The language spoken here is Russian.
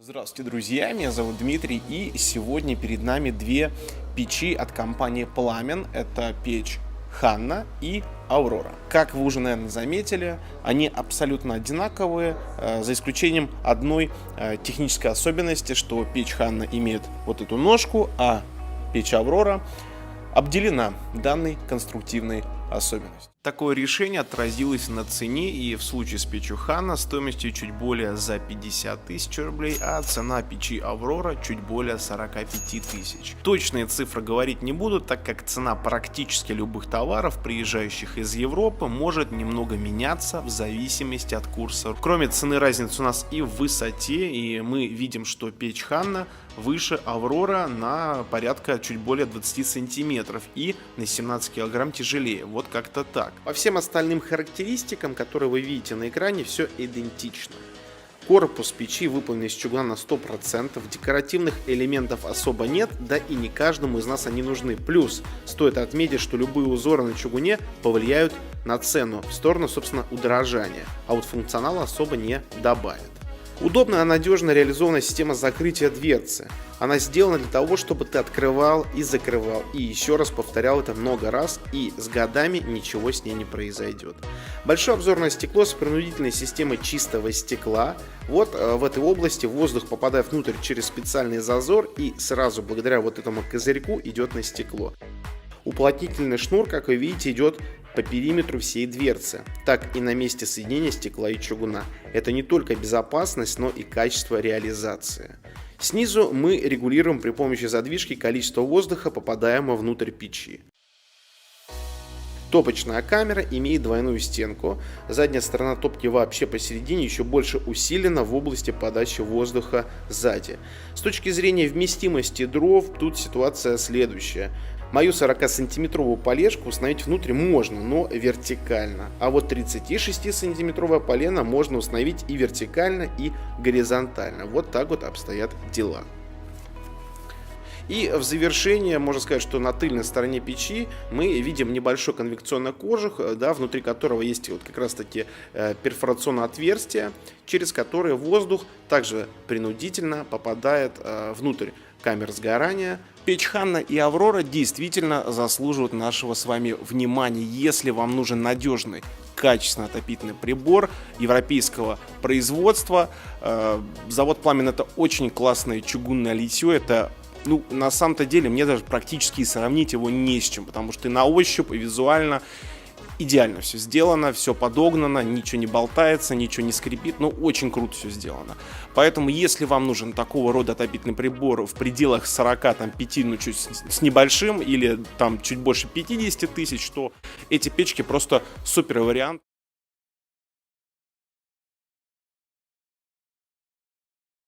Здравствуйте, друзья! Меня зовут Дмитрий, и сегодня перед нами две печи от компании Пламен. Это печь Ханна и Аврора. Как вы уже, наверное, заметили, они абсолютно одинаковые, за исключением одной технической особенности, что печь Ханна имеет вот эту ножку, а печь Аврора обделена данной конструктивной особенностью. Такое решение отразилось на цене, и в случае с печью Ханна стоимостью чуть более за 50 тысяч рублей, а цена печи Аврора чуть более 45 тысяч. Точные цифры говорить не буду, так как цена практически любых товаров, приезжающих из Европы, может немного меняться в зависимости от курса. Кроме цены, разница у нас и в высоте, и мы видим, что печь Ханна выше Аврора на порядка чуть более 20 сантиметров и на 17 килограмм тяжелее. Вот как-то так. По всем остальным характеристикам, которые вы видите на экране, все идентично. Корпус печи выполнен из чугуна на 100%, декоративных элементов особо нет, да и не каждому из нас они нужны. Плюс стоит отметить, что любые узоры на чугуне повлияют на цену в сторону, собственно, удорожания, а вот функционала особо не добавят. Удобная и надежно реализована система закрытия дверцы. Она сделана для того, чтобы ты открывал и закрывал. И еще раз повторял это много раз, и с годами ничего с ней не произойдет. Большое обзорное стекло с принудительной системой чистого стекла. Вот в этой области воздух попадает внутрь через специальный зазор и сразу благодаря вот этому козырьку идет на стекло. Уплотнительный шнур, как вы видите, идет по периметру всей дверцы, так и на месте соединения стекла и чугуна. Это не только безопасность, но и качество реализации. Снизу мы регулируем при помощи задвижки количество воздуха, попадаемого внутрь печи. Топочная камера имеет двойную стенку. Задняя сторона топки вообще посередине еще больше усилена в области подачи воздуха сзади. С точки зрения вместимости дров, тут ситуация следующая. Мою 40-сантиметровую полежку установить внутрь можно, но вертикально. А вот 36-сантиметровое полено можно установить и вертикально, и горизонтально. Вот так вот обстоят дела. И в завершение можно сказать, что на тыльной стороне печи мы видим небольшой конвекционный кожух, да, внутри которого есть вот как раз таки перфорационное отверстие, через которое воздух также принудительно попадает внутрь камер сгорания. Печь Ханна и Аврора действительно заслуживают нашего с вами внимания. Если вам нужен надежный, качественный отопительный прибор европейского производства, завод Пламен — это очень классное чугунное литье. Это, на самом-то деле, мне даже практически сравнить его не с чем, потому что и на ощупь, и визуально идеально все сделано, все подогнано, ничего не болтается, ничего не скрипит, очень круто все сделано. Поэтому, если вам нужен такого рода отопительный прибор в пределах 45, чуть с небольшим, или там чуть больше 50 тысяч, то эти печки просто супер вариант.